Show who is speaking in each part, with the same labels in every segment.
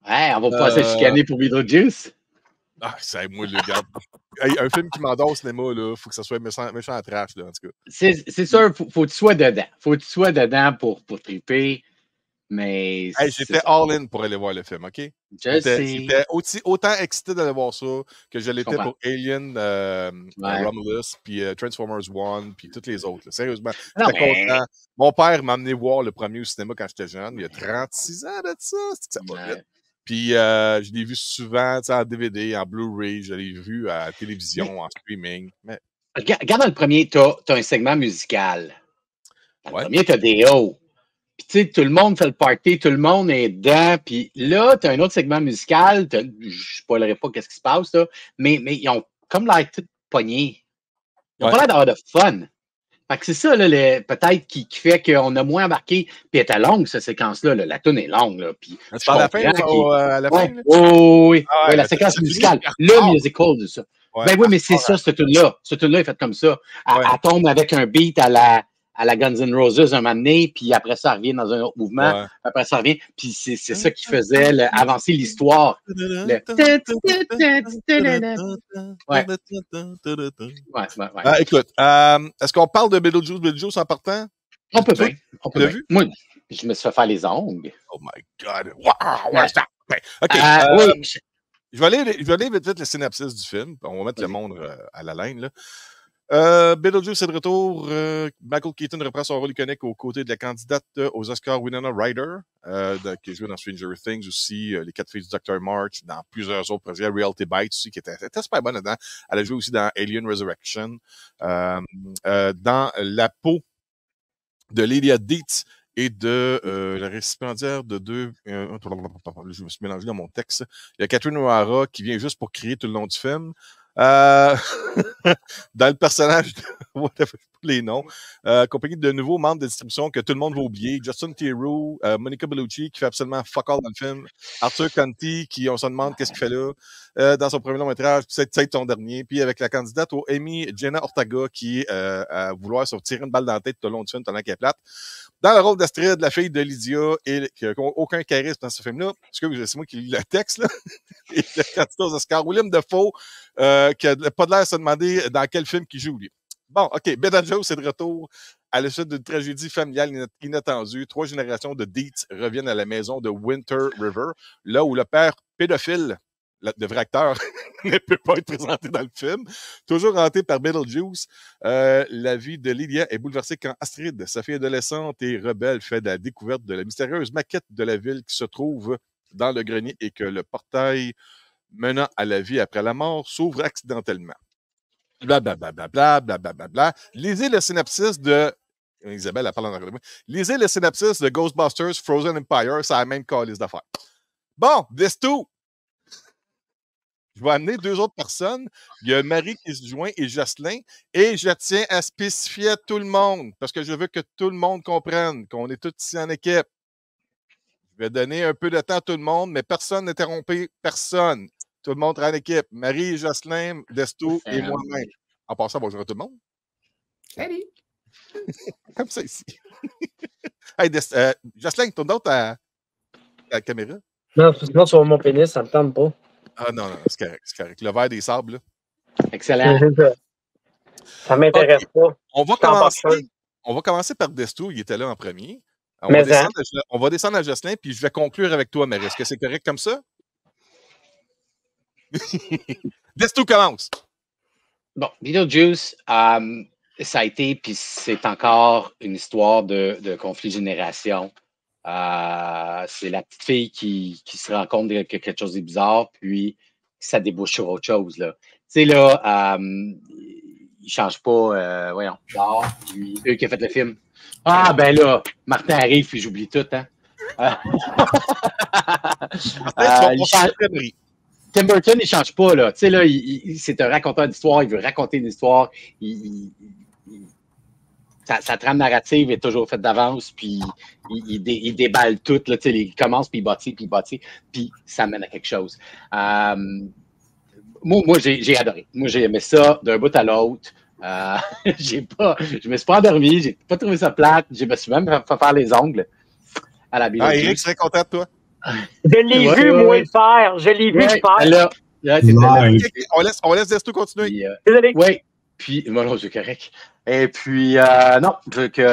Speaker 1: Ouais, on va pas se chicaner pour Beetlejuice.
Speaker 2: Ah, c'est moi, le gars. Hey, un film qui m'endort au cinéma, là, faut que ça soit méchant à trash, là, en tout cas.
Speaker 1: C'est sûr, faut que tu sois dedans. Faut que tu sois dedans pour triper. Mais.
Speaker 2: Hey, j'étais all-in pour aller voir le film, OK? J'étais autant excité d'aller voir ça que je l'étais pour Alien, Romulus, puis Transformers 1, puis toutes les autres. Là. Sérieusement, j'étais content. Mon père m'a amené voir le premier au cinéma quand j'étais jeune. Il y a 36 ans de ça. C'est que ça va vite. Puis je l'ai vu souvent en DVD, en Blu-ray. Je l'ai vu à la télévision, en streaming. Mais...
Speaker 1: Regarde dans le premier, t'as un segment musical. Dans le premier, t'as des hauts. Puis, tu sais, tout le monde fait le party, tout le monde est dedans. Puis là, tu as un autre segment musical. Je ne spoilerai pas qu'est-ce qui se passe, là, mais ils ont comme l'air tout pognés. Ils n'ont pas l'air d'avoir de fun. Fait que c'est ça, là, peut-être qui fait qu'on a moins embarqué. Puis elle était longue, cette séquence-là. La toune est longue. Là, puis
Speaker 2: tu parles à la fin?
Speaker 1: Oui, la séquence musicale. Le musical de ça. Ben oui, mais c'est ça, cette toune-là. Cette toune-là est faite comme ça. Elle tombe avec un beat à la Guns N' Roses un moment donné, puis après ça, elle revient dans un autre mouvement, après ça revient, puis c'est ça qui faisait avancer l'histoire.
Speaker 2: Écoute, est-ce qu'on parle de Beetlejuice en partant?
Speaker 1: On peut bien. Moi, je me suis fait faire les ongles.
Speaker 2: Oh my God! Wow! OK. Je vais aller vite le synopsis du film. On va mettre le monde à la laine, là. Beetlejuice est de retour. Michael Keaton reprend son rôle iconique aux côtés de la candidate aux Oscars Winona Ryder, qui joue dans Stranger Things aussi, Les 4 filles du Dr. March, dans plusieurs autres projets, Reality Bites aussi, qui était super bonne dedans. Elle a joué aussi dans Alien Resurrection, dans la peau de Lydia Dietz et de la récipiendaire de deux... je me suis mélangé dans mon texte. Il y a Catherine O'Hara qui vient juste pour crier tout le long du film. Dans le personnage de les noms, accompagné de nouveaux membres de distribution que tout le monde va oublier. Justin Theroux, Monica Bellucci, qui fait absolument fuck all dans le film. Arthur Conti, qui on se demande qu'est-ce qu'il fait là, dans son premier long-métrage, puis c'est son dernier. Puis avec la candidate au Emmy, Jenna Ortega, qui à vouloir se tirer une balle dans la tête tout le long du film, tellement qu'elle est plate. Dans le rôle d'Astrid, la fille de Lydia, et qui n'a aucun charisme dans ce film-là, parce que c'est moi qui lis le texte, là, et le candidat aux Oscars, Willem Dafoe, qui n'a pas de l'air de se demander dans quel film il joue, lui. Bon, OK, Beetlejuice est de retour à la suite d'une tragédie familiale inattendue. 3 générations de Dietz reviennent à la maison de Winter River, là où le père pédophile, le vrai acteur, ne peut pas être présenté dans le film. Toujours hanté par Beetlejuice, la vie de Lydia est bouleversée quand Astrid, sa fille adolescente et rebelle, fait de la découverte de la mystérieuse maquette de la ville qui se trouve dans le grenier et que le portail menant à la vie après la mort s'ouvre accidentellement. Blablabla. Lisez le synopsis de... Isabelle, elle parle en anglais. Lisez le synopsis de Ghostbusters Frozen Empire, c'est la même calice d'affaires. Bon, this tout. Je vais amener 2 autres personnes. Il y a Marie qui se joint et Jocelyn. Et je tiens à spécifier à tout le monde, parce que je veux que tout le monde comprenne qu'on est tous ici en équipe. Je vais donner un peu de temps à tout le monde, mais personne n'interrompait personne. Tout le monde est en équipe. Marie, Jocelyn, Desto et moi-même. En passant, bonjour à tout le monde.
Speaker 3: Salut!
Speaker 2: Comme ça ici. Hey, Jocelyn, tourne donc ta caméra.
Speaker 4: Non, sinon sur mon pénis, ça ne me tente pas.
Speaker 2: Ah non, c'est correct, c'est correct. Le verre des sables, là.
Speaker 1: Excellent.
Speaker 4: Ça m'intéresse pas.
Speaker 2: On va commencer par Desto, il était là en premier. On va descendre à Jocelyn, puis je vais conclure avec toi, Marie. Est-ce que c'est correct comme ça? Desto commence.
Speaker 1: Bon, Beetlejuice, ça a été, puis c'est encore une histoire de conflit de génération. C'est la petite fille qui se rend compte que quelque chose est bizarre, puis ça débouche sur autre chose. Tu sais, là, il change pas, voyons, eux qui a fait le film. Ah, ben là, Martin arrive, puis j'oublie tout, hein. Tim Burton, il change pas, là. Tu sais, là, c'est un raconteur d'histoire, il veut raconter une histoire. Sa trame narrative est toujours faite d'avance, puis il déballe tout, là. Tu sais, il commence, puis il bâtit, puis ça mène à quelque chose. Moi, j'ai adoré. Moi, j'ai aimé ça d'un bout à l'autre. Je me suis pas endormi, j'ai pas trouvé ça plate. Je me suis même fait faire les ongles à la Beetlejuice.
Speaker 2: Eric serait content de toi.
Speaker 4: Je l'ai vu, moi, le faire. Je l'ai vu le faire.
Speaker 2: On laisse Desto continuer.
Speaker 4: Désolé.
Speaker 1: Oui. Puis, non, c'est correct. Et puis, non,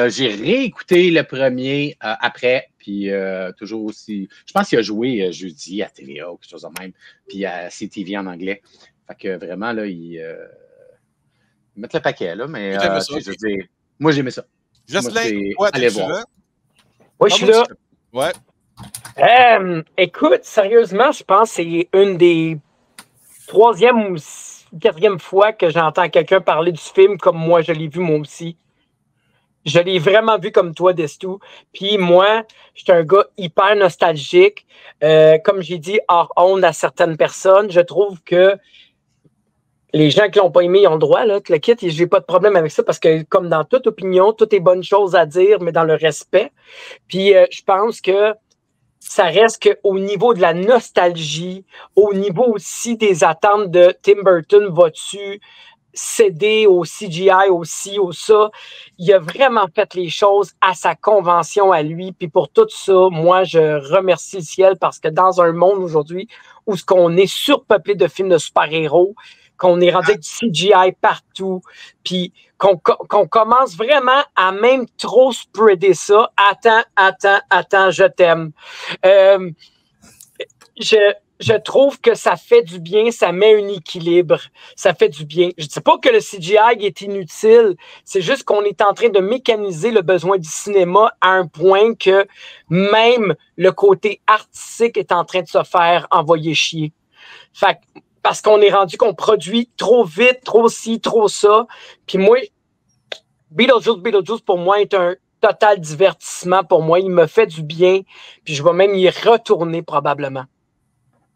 Speaker 1: j'ai réécouté le premier après, puis toujours aussi. Je pense qu'il a joué jeudi à TVA ou quelque chose de même, puis à CTV en anglais. Fait que vraiment, là, ils mettent le paquet, là, mais je veux dire, moi, j'aimais ça.
Speaker 2: Jocelyn, allez voir.
Speaker 4: Oui, je suis là.
Speaker 2: Ouais.
Speaker 4: Écoute, sérieusement, je pense que c'est une des 3e ou 4e fois que j'entends quelqu'un parler du film comme moi, je l'ai vu moi aussi. Je l'ai vraiment vu comme toi, Destou. Puis moi, je suis un gars hyper nostalgique. Comme j'ai dit hors honte à certaines personnes, je trouve que les gens qui l'ont pas aimé, ils ont le droit, là, te le quitte. J'ai pas de problème avec ça parce que, comme dans toute opinion, tout est bonne chose à dire, mais dans le respect. Puis je pense que ça reste qu'au niveau de la nostalgie, au niveau aussi des attentes de Tim Burton, vas-tu céder au CGI, au ci, au ça? Il a vraiment fait les choses à sa convention à lui. Puis pour tout ça, moi, je remercie le ciel parce que dans un monde aujourd'hui où ce qu'on est surpeuplé de films de super-héros, qu'on est rendu avec du CGI partout, puis qu'on commence vraiment à même trop spreader ça. Attends, je t'aime. Je trouve que ça fait du bien, ça met un équilibre, ça fait du bien. Je ne dis pas que le CGI est inutile, c'est juste qu'on est en train de mécaniser le besoin du cinéma à un point que même le côté artistique est en train de se faire envoyer chier. Fait que, parce qu'on est rendu qu'on produit trop vite, trop ci, trop ça. Puis moi, Beetlejuice, pour moi, est un total divertissement pour moi. Il me fait du bien, puis je vais même y retourner probablement.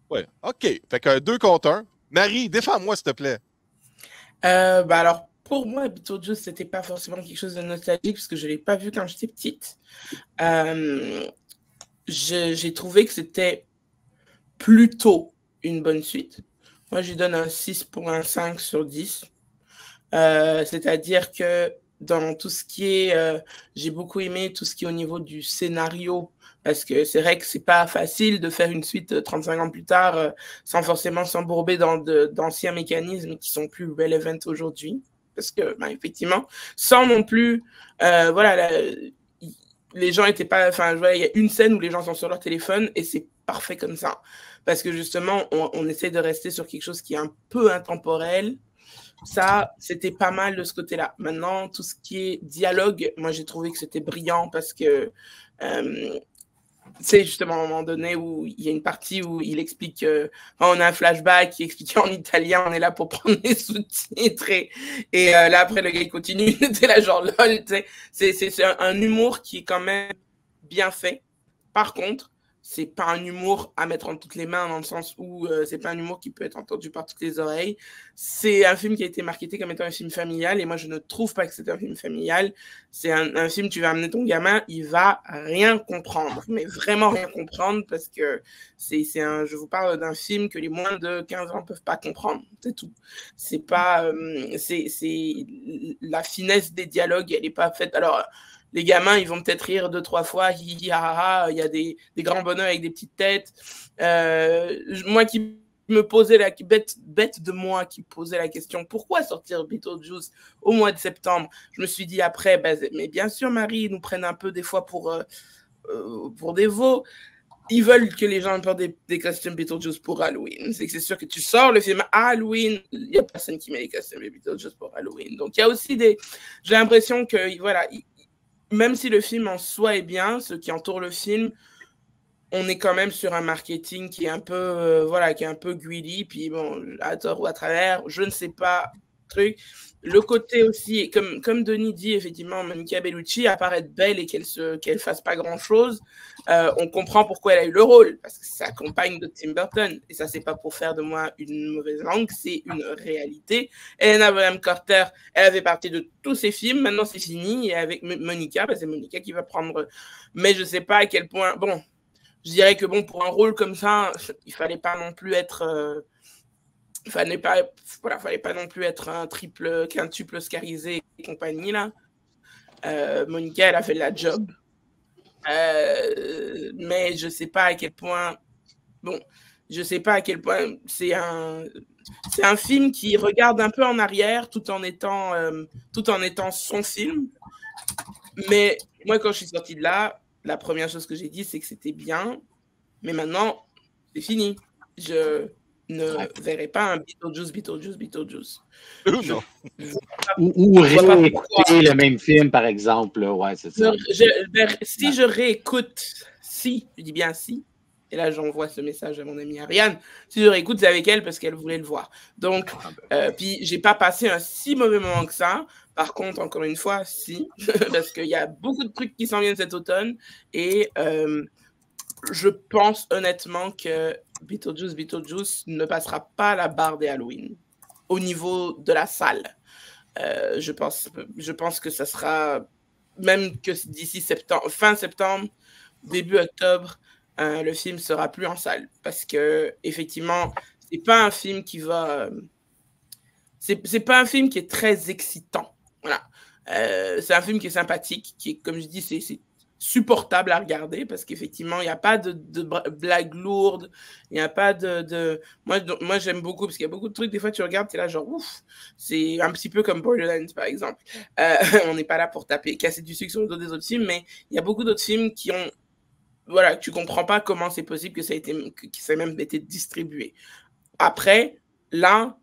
Speaker 2: Oui, OK. Fait qu'un 2 contre 1. Marie, défends-moi, s'il te plaît.
Speaker 3: Alors, pour moi, Beetlejuice, c'était pas forcément quelque chose de nostalgique parce que je l'ai pas vu quand j'étais petite. J'ai trouvé que c'était plutôt une bonne suite. Moi, je lui donne un 6 pour un 5 sur 10. C'est-à-dire que dans tout ce qui est... j'ai beaucoup aimé tout ce qui est au niveau du scénario, parce que c'est vrai que c'est pas facile de faire une suite 35 ans plus tard sans forcément s'embourber dans d'anciens mécanismes qui sont plus relevant aujourd'hui. Parce que, effectivement, sans non plus... les gens étaient pas... Enfin, il y a une scène où les gens sont sur leur téléphone et c'est parfait comme ça. Parce que justement, on essaie de rester sur quelque chose qui est un peu intemporel. Ça, c'était pas mal de ce côté-là. Maintenant, tout ce qui est dialogue, moi, j'ai trouvé que c'était brillant parce que c'est justement à un moment donné où il y a une partie où il explique, on a un flashback qui explique en italien, on est là pour prendre les sous-titres et là, après, le gars, il continue, c'est là genre lol, c'est un humour qui est quand même bien fait. Par contre, c'est pas un humour à mettre entre toutes les mains dans le sens où c'est pas un humour qui peut être entendu par toutes les oreilles. C'est un film qui a été marketé comme étant un film familial et moi je ne trouve pas que c'est un film familial. C'est un film, tu vas amener ton gamin, il va rien comprendre, mais vraiment rien comprendre parce que je vous parle d'un film que les moins de 15 ans peuvent pas comprendre, c'est tout. C'est pas, c'est la finesse des dialogues, elle est pas faite. Alors, les gamins, ils vont peut-être rire 2-3 fois, hi, ha, ha, il y a des grands bonheurs avec des petites têtes. Moi qui me posais bête de moi qui posait la question, pourquoi sortir Beetlejuice au mois de septembre? Je me suis dit après, mais bien sûr, Marie, ils nous prennent un peu des fois pour des veaux. Ils veulent que les gens portent des costumes Beetlejuice pour Halloween. C'est sûr que tu sors le film à Halloween, il n'y a personne qui met les costumes Beetlejuice pour Halloween. Donc, il y a aussi j'ai l'impression que, voilà, même si le film en soi est bien, ce qui entoure le film, on est quand même sur un marketing qui est un peu, qui est un peu greedy, puis bon, à tort ou à travers, je ne sais pas, truc. Le côté aussi, comme Denis dit, effectivement, Monica Bellucci apparaît belle et qu'elle fasse pas grand-chose, on comprend pourquoi elle a eu le rôle, parce que c'est la compagne de Tim Burton, et ça, c'est pas pour faire de moi une mauvaise langue, c'est une réalité. Helena Bonham Carter, elle fait partie de tous ses films, maintenant c'est fini, et avec Monica, c'est Monica qui va prendre, mais je sais pas à quel point, bon, je dirais que bon, pour un rôle comme ça, il fallait pas non plus être... fallait pas non plus être un quintuple oscarisé et compagnie, là. Monica, elle a fait la job. Mais je sais pas à quel point... Bon, je sais pas à quel point c'est un film qui regarde un peu en arrière tout en étant son film. Mais moi, quand je suis sortie de là, la première chose que j'ai dit, c'est que c'était bien. Mais maintenant, c'est fini. Je ne verrai pas un Beetlejuice.
Speaker 1: Ou réécouter le même film, par exemple. Là. Ouais, c'est ça.
Speaker 3: Si je réécoute, je dis bien si, et là j'envoie ce message à mon amie Ariane, si je réécoute, c'est avec elle parce qu'elle voulait le voir. Donc, puis j'ai pas passé un si mauvais moment que ça. Par contre, encore une fois, si, parce qu'il y a beaucoup de trucs qui s'en viennent cet automne, et je pense honnêtement que Beetlejuice ne passera pas la barre des Halloween au niveau de la salle. Je pense que ça sera, même que d'ici fin septembre, début octobre, le film sera plus en salle. Parce que, effectivement, c'est pas un film qui va... c'est pas un film qui est très excitant. Voilà. C'est un film qui est sympathique, qui est, comme je dis, c'est supportable à regarder parce qu'effectivement, il n'y a pas de blagues lourdes, il n'y a pas de... Moi, j'aime beaucoup parce qu'il y a beaucoup de trucs, des fois, tu regardes, tu es là genre, ouf, c'est un petit peu comme Borderlands, par exemple. On n'est pas là pour casser du sucre sur le dos des autres films, mais il y a beaucoup d'autres films qui ont... Voilà, tu comprends pas comment c'est possible que ça ait même été distribué. Après, là,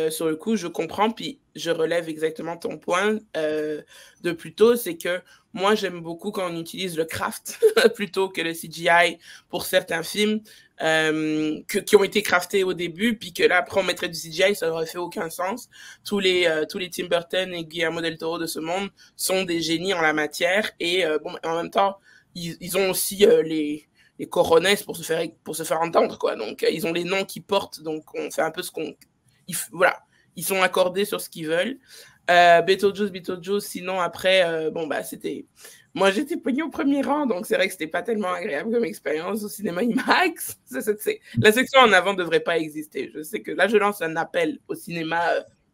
Speaker 3: sur le coup, je comprends, puis je relève exactement ton point de plus tôt, c'est que moi, j'aime beaucoup quand on utilise le craft plutôt que le CGI pour certains films qui ont été craftés au début, puis que là, après, on mettrait du CGI, ça n'aurait fait aucun sens. Tous les Tim Burton et Guillermo del Toro de ce monde sont des génies en la matière, et en même temps, ils ont aussi les coronesses pour se faire entendre, quoi. Donc, ils ont les noms qu'ils portent, donc on fait un peu ce qu'on... Voilà, ils sont accordés sur ce qu'ils veulent. Beetlejuice, sinon après, c'était... Moi, j'étais pogné au premier rang, donc c'est vrai que c'était pas tellement agréable comme expérience au cinéma IMAX. La section en avant devrait pas exister. Je sais que là, je lance un appel au cinéma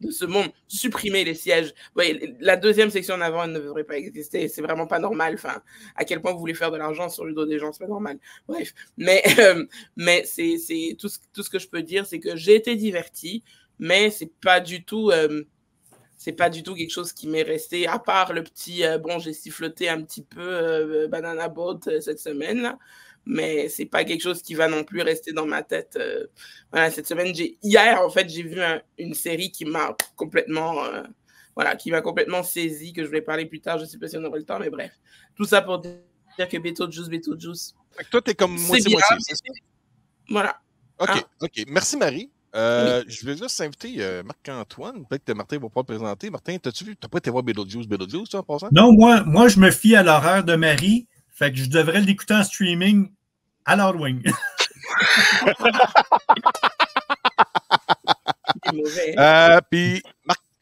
Speaker 3: de ce monde, supprimer les sièges. Ouais, la deuxième section en avant ne devrait pas exister. C'est vraiment pas normal. Enfin, à quel point vous voulez faire de l'argent sur le dos des gens, c'est pas normal. Bref, mais c'est tout ce que je peux dire, c'est que j'ai été diverti, mais c'est pas du tout quelque chose qui m'est resté, à part le petit j'ai siffloté un petit peu Banana Boat cette semaine là, mais c'est pas quelque chose qui va non plus rester dans ma tête. Voilà, cette semaine, hier en fait, j'ai vu une série qui m'a complètement saisi, que je voulais parler plus tard, je sais pas si on aura le temps, mais bref, tout ça pour dire que Beetlejuice.
Speaker 2: Fait que toi, t'es comme moitié.
Speaker 3: Voilà.
Speaker 2: OK. Merci, Marie. Je vais juste inviter Marc-Antoine. Peut-être que Martin va pas te présenter. Martin, t'as pas été voir Beetlejuice, toi, en passant?
Speaker 5: Non, moi, je me fie à l'horaire de Marie. Fait que je devrais l'écouter en streaming à l'Halloween.
Speaker 2: Puis,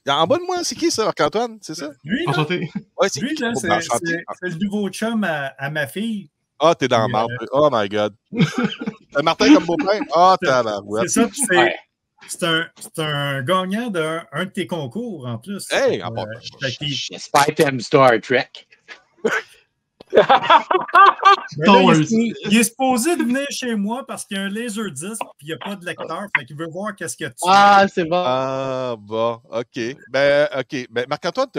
Speaker 2: en bas de moi, c'est qui ça, Marc-Antoine? C'est ça?
Speaker 5: Lui,
Speaker 6: enchanté.
Speaker 2: Ouais,
Speaker 5: lui, là, c'est le nouveau chum à ma fille.
Speaker 2: Ah, t'es dans le marbre. Oh my God. Martin comme beau-père? Ah, tabarouette.
Speaker 5: C'est ça, c'est un gagnant d'un de tes concours, en plus.
Speaker 2: Hey,
Speaker 1: j'espère que t'aimes Star Trek.
Speaker 5: Il est supposé de venir chez moi parce qu'il y a un Laserdisc puis il n'y a pas de lecteur. Fait qu'il veut voir qu'est-ce qu'il y a dessus.
Speaker 1: Ah, c'est bon.
Speaker 2: Ah, bon. OK. Marc-Antoine,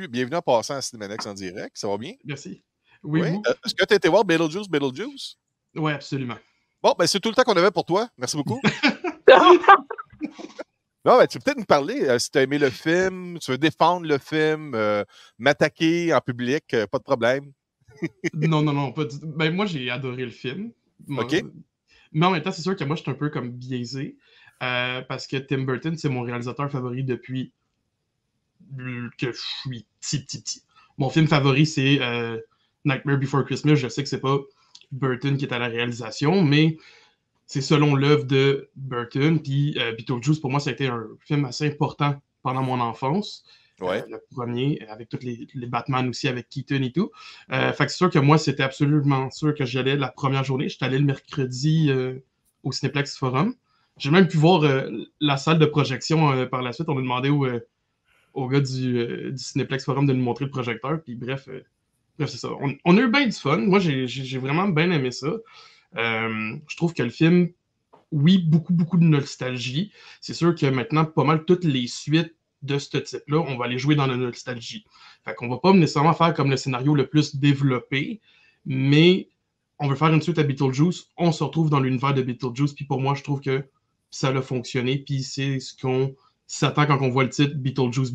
Speaker 2: bienvenue en passant à Cinémanex en direct. Ça va bien?
Speaker 6: Merci. Oui.
Speaker 2: Est-ce que tu as été voir Beetlejuice?
Speaker 6: Oui, absolument.
Speaker 2: Bon, c'est tout le temps qu'on avait pour toi. Merci beaucoup. Non, tu peux peut-être nous parler, si tu as aimé le film, tu veux défendre le film, m'attaquer en public, pas de problème.
Speaker 6: Non, pas du tout. Moi, j'ai adoré le film.
Speaker 2: OK.
Speaker 6: Mais en même temps, c'est sûr que moi, je suis un peu comme biaisé, parce que Tim Burton, c'est mon réalisateur favori depuis que je suis petit. Mon film favori, c'est Nightmare Before Christmas. Je sais que c'est pas Burton qui est à la réalisation, mais c'est selon l'œuvre de Burton. Puis Beetlejuice, pour moi, ça a été un film assez important pendant mon enfance.
Speaker 2: Ouais.
Speaker 6: Le premier, avec tous les Batman aussi, avec Keaton et tout. Fait que c'est sûr que moi, c'était absolument sûr que j'allais la première journée. J'étais allé le mercredi au Cinéplex Forum. J'ai même pu voir la salle de projection par la suite. On a demandé au gars du Cinéplex Forum de nous montrer le projecteur. Puis bref, c'est ça. On a eu bien du fun. Moi, j'ai vraiment bien aimé ça. Je trouve que le film, oui, beaucoup de nostalgie. C'est sûr que maintenant, pas mal toutes les suites de ce type-là, on va aller jouer dans la nostalgie. Fait qu'on va pas nécessairement faire comme le scénario le plus développé, mais on veut faire une suite à Beetlejuice, on se retrouve dans l'univers de Beetlejuice, puis pour moi, je trouve que ça a fonctionné, puis c'est ce qu'on s'attend quand on voit le titre Beetlejuice.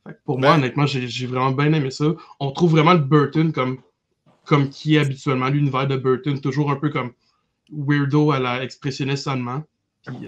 Speaker 6: Fait que pour moi, honnêtement, j'ai vraiment bien aimé ça. On trouve vraiment le Burton comme qui est habituellement l'univers de Burton, toujours un peu comme weirdo à la expressionniste allemand. Puis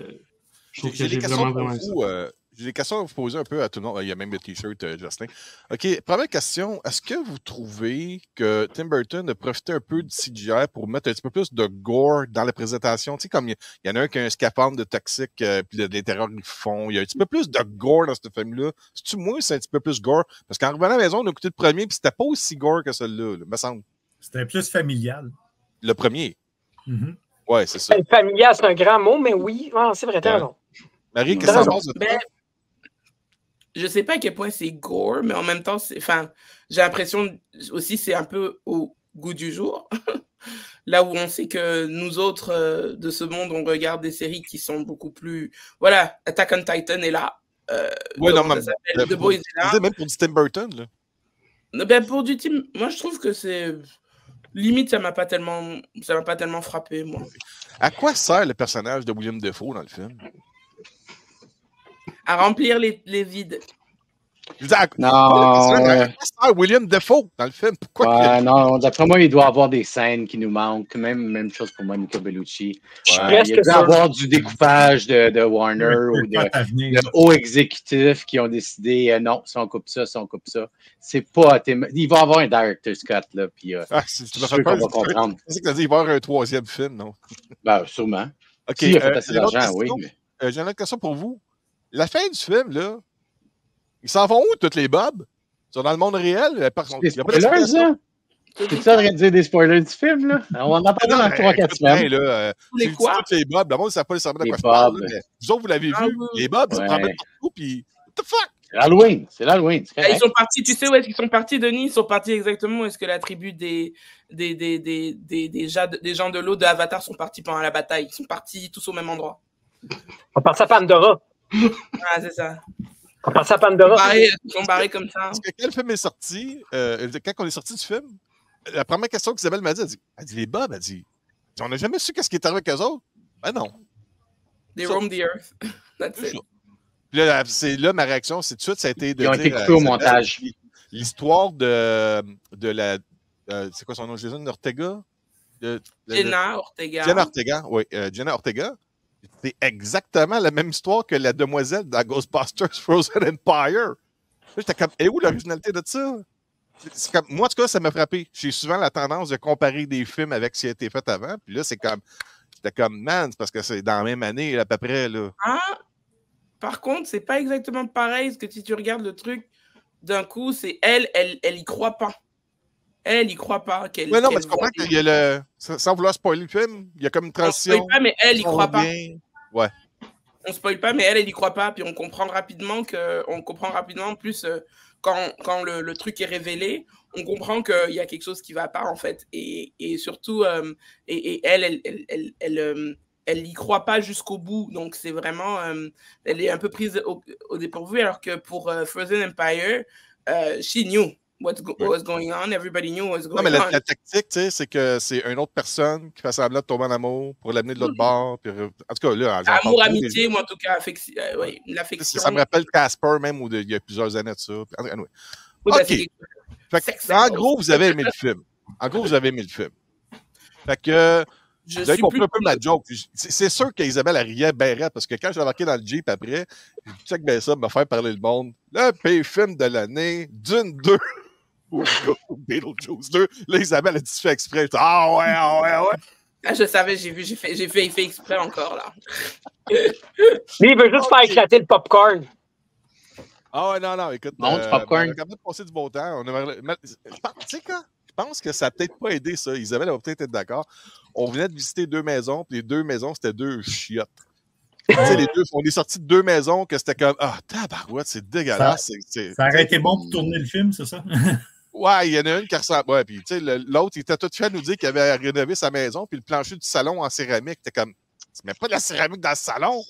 Speaker 6: je trouve que j'ai vraiment ça.
Speaker 2: J'ai des questions à vous poser un peu à tout le monde. Il y a même le t-shirt, Justin. OK, première question. Est-ce que vous trouvez que Tim Burton a profité un peu du CGI pour mettre un petit peu plus de gore dans la présentation? Tu sais, comme il y en a un qui a un scaphandre de toxique, puis de l'intérieur, ils font. Il y a un petit peu plus de gore dans cette film-là. C'est-tu moi, c'est un petit peu plus gore? Parce qu'en revenant à la maison, on a écouté le premier, puis c'était pas aussi gore que celui-là, me semble.
Speaker 5: C'était plus familial.
Speaker 2: Le premier?
Speaker 5: Mm-hmm.
Speaker 2: Ouais, c'est ça.
Speaker 4: Familial, c'est un grand mot, mais oui, c'est vrai, t'as raison.
Speaker 2: Marie, qu'est-ce que tu penses de ça?
Speaker 3: Je sais pas à quel point c'est gore, mais en même temps, j'ai l'impression aussi c'est un peu au goût du jour. Là où on sait que nous autres de ce monde, on regarde des séries qui sont beaucoup plus... Voilà, Attack on Titan est là.
Speaker 2: Oui, non, mais
Speaker 3: The Boys est là.
Speaker 2: Même pour du Tim Burton, là.
Speaker 3: Ben, pour du Tim, moi je trouve que c'est... Limite, ça m'a pas tellement frappé, moi.
Speaker 2: À quoi sert le personnage de William Dafoe dans le film?
Speaker 3: À remplir les vides.
Speaker 1: Non.
Speaker 2: William Dafoe dans le film. Pourquoi?
Speaker 1: Non, d'après moi, il doit y avoir des scènes qui nous manquent. Même chose pour Monica Bellucci. Il doit y avoir du découpage de Warner ou de hauts exécutifs qui ont décidé non, si on coupe ça, C'est pas. Il va y avoir un director's cut, là. Puis,
Speaker 2: tu m'as fait peur.
Speaker 1: Va comprendre.
Speaker 2: C'est que tu as dit qu'il va y avoir un troisième film, non?
Speaker 1: Ben, sûrement.
Speaker 2: OK.
Speaker 1: Si, il a fait assez d'argent, oui.
Speaker 2: Mais... j'ai une autre question pour vous. La fin du film, là, ils s'en vont où, toutes les bobs? Ils sont dans le monde réel?
Speaker 1: Des spoilers, ça? T'es-tu en train de dire des spoilers du film, là? On va en parler dans 3-4 semaines.
Speaker 3: Les quoi?
Speaker 2: Toutes les bobs, le monde ne sait pas nécessairement de quoi je parle. Vous autres, vous l'avez vu, les bobs, ils se promènent partout, puis what the fuck?
Speaker 1: C'est l'Halloween.
Speaker 3: Ils sont partis, tu sais où est-ce qu'ils sont partis, Denis? Ils sont partis exactement où est-ce que la tribu des gens de l'eau de Avatar sont partis pendant la bataille. Ils sont partis tous au même endroit.
Speaker 4: On passe à Pandora.
Speaker 3: Ah, c'est ça.
Speaker 4: On passe à Pandora.
Speaker 3: Ils sont barrés comme ça.
Speaker 2: Parce que quand le film est sorti, quand on est sorti du film, la première question qu'Isabelle m'a dit, elle dit les Bobs, elle dit, on n'a jamais su qu'est-ce qui est arrivé avec eux autres. Ben non.
Speaker 3: They roam the earth. That's it.
Speaker 2: Puis là, c'est là ma réaction, c'est tout de suite, ça a été de
Speaker 1: Ils ont été coupés au montage.
Speaker 2: L'histoire de la... c'est quoi son nom? Jason Ortega?
Speaker 3: Jenna Ortega.
Speaker 2: Jenna Ortega, oui. Jenna Ortega. C'est exactement la même histoire que la demoiselle dans Ghostbusters Frozen Empire. J'étais comme, et où l'originalité de ça? C'est comme, moi, en tout cas, ça m'a frappé. J'ai souvent la tendance de comparer des films avec ce qui a été fait avant. Puis là, j'étais comme, man, c'est parce que c'est dans la même année, à peu près. Là.
Speaker 3: Ah, par contre, c'est pas exactement pareil, parce que si tu regardes le truc, d'un coup, c'est elle y croit pas. Elle y croit pas.
Speaker 2: Oui, non, mais tu comprends qu'il y a le. Sans vouloir spoiler le film, il y a comme une transition.
Speaker 3: On spoil pas, mais elle y croit pas.
Speaker 2: Ouais.
Speaker 3: On spoil pas, mais elle y croit pas. Puis on comprend rapidement plus quand le truc est révélé, on comprend qu'il y a quelque chose qui va pas, en fait. Et surtout, elle y croit pas jusqu'au bout. Donc, c'est vraiment... elle est un peu prise au dépourvu, alors que pour Frozen Empire, she knew what was going on. Everybody knew what was going on.
Speaker 2: Non, mais la tactique, tu sais, c'est que c'est une autre personne qui fait semblant de tomber en amour pour l'amener de l'autre bord. Puis, en tout cas, là...
Speaker 3: Amour, amitié, ou en tout cas, oui, l'affection.
Speaker 2: Ça me rappelle Casper, même, où il y a plusieurs années de ça. Anyway.
Speaker 3: Oui,
Speaker 2: OK. En gros, vous avez aimé le film. Fait que... Vous avez compris un peu ma joke. C'est sûr qu'Isabelle, elle riait bien raide, parce que quand je l'ai embarqué dans le Jeep après, je check bien ça, me faire parler le monde. Le pire film de l'année, Dune 2 ou Beetlejuice 2. Là, Isabelle a dit fait exprès. Ah ouais.
Speaker 3: Ah, je savais, j'ai fait exprès encore, là.
Speaker 4: Lui, il veut juste faire éclater le popcorn.
Speaker 2: Ah ouais, non, écoute.
Speaker 1: Bon, du popcorn.
Speaker 2: On a quand même passé du bon temps. Tu sais quoi? Je pense que ça n'a peut-être pas aidé, ça. Isabelle va peut-être être d'accord. On venait de visiter 2 maisons, puis les 2 maisons, c'était 2 chiottes. On est sortis de 2 maisons que c'était comme, tabarouette, c'est dégueulasse.
Speaker 5: Ça aurait été bon pour tourner le film, c'est ça?
Speaker 2: Ouais, il y en a une qui ressemble. Ouais, puis tu sais, l'autre, il était tout fait à nous dire qu'il avait rénové sa maison, puis le plancher du salon en céramique, t'es comme, tu mets pas de la céramique dans le salon?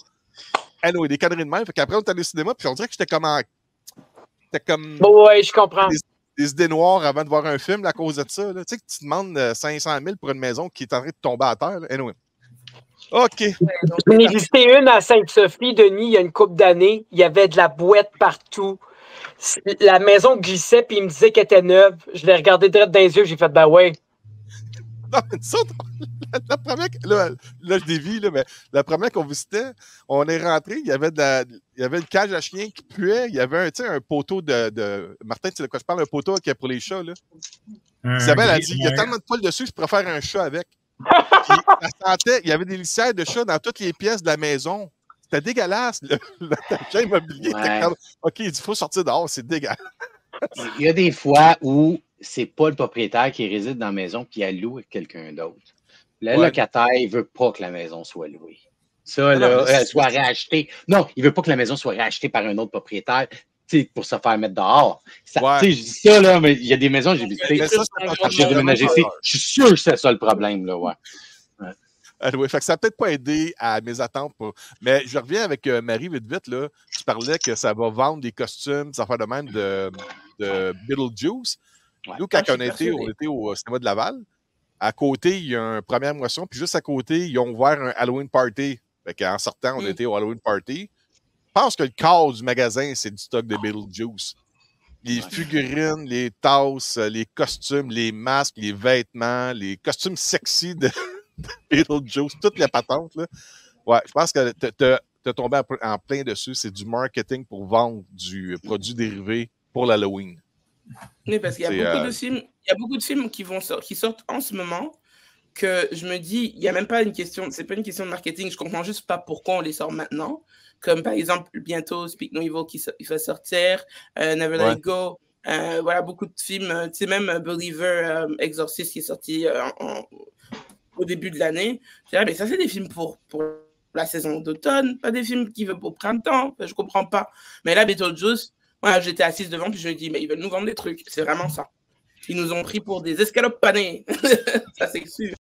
Speaker 2: Ah non, des conneries de même. Fait qu'après, on est allé au cinéma, puis on dirait que j'étais comme en. C'était comme.
Speaker 4: Ouais, je comprends.
Speaker 2: Des idées noires avant de voir un film là, à cause de ça. Tu sais que tu demandes 500 000 pour une maison qui est en train de tomber à terre. Là. Anyway. OK.
Speaker 4: J'en ai visité une à Sainte-Sophie, Denis, il y a une couple d'années. Il y avait de la boîte partout. La maison glissait, puis il me disait qu'elle était neuve. Je l'ai regardé direct dans les yeux, j'ai fait, ben ouais.
Speaker 2: Non, mais ça, la première. Là, je dévie, là, mais la première qu'on visitait, on est rentré, il y avait une cage à chiens qui puait, il y avait un poteau de. Martin, tu sais de quoi je parle, un poteau qui est pour les chats, là. Isabelle a dit, il y a tellement de poils dessus, je préfère un chat avec. Puis, elle sentait, il y avait des litières de chats dans toutes les pièces de la maison. C'était dégueulasse, l'achat immobilier.
Speaker 1: Ouais.
Speaker 2: Comme, OK, il faut sortir dehors, c'est dégueulasse.
Speaker 1: Il y a des fois où c'est pas le propriétaire qui réside dans la maison qui la loue avec quelqu'un d'autre. Le locataire, il veut pas que la maison soit louée. Ça, là, soit rachetée. Non, il veut pas que la maison soit rachetée par un autre propriétaire pour se faire mettre dehors. Je dis ça, là, mais il y a des maisons, j'ai visité. J'ai déménagé ici. Je suis sûr que c'est ça le problème, là, ouais.
Speaker 2: Oui, fait que ça n'a peut-être pas aidé à mes attentes. Mais je reviens avec Marie vite, là. Tu parlais que ça va vendre des costumes, des affaires de même de Beetlejuice. Ouais. Nous, quand on était au cinéma de Laval, à côté, il y a une première moisson, puis juste à côté, ils ont ouvert un Halloween party. Fait qu'en sortant, on était au Halloween party. Je pense que le corps du magasin, c'est du stock de Beetlejuice. Les figurines, les tasses, les costumes, les masques, les vêtements, les costumes sexy de Beetlejuice, toutes les patentes, là. Ouais, je pense que t'as tombé en plein dessus. C'est du marketing pour vendre du produit dérivé pour l'Halloween.
Speaker 3: Oui, parce qu'il y a beaucoup de films qui sortent en ce moment que je me dis, il n'y a même pas une question, c'est pas une question de marketing, je comprends juste pas pourquoi on les sort maintenant. Comme par exemple, bientôt Speak No Evil qui va sortir, Never Let It Go, voilà, beaucoup de films, tu sais, même Believer, Exorcist qui est sorti au début de l'année. Mais ça, c'est des films pour la saison d'automne, pas des films qui veulent pour printemps, je comprends pas. Mais là, Beetlejuice, voilà, j'étais assise devant, puis je me dis, mais ils veulent nous vendre des trucs, c'est vraiment ça. Ils nous ont pris pour des escalopes panées, ça c'est sûr.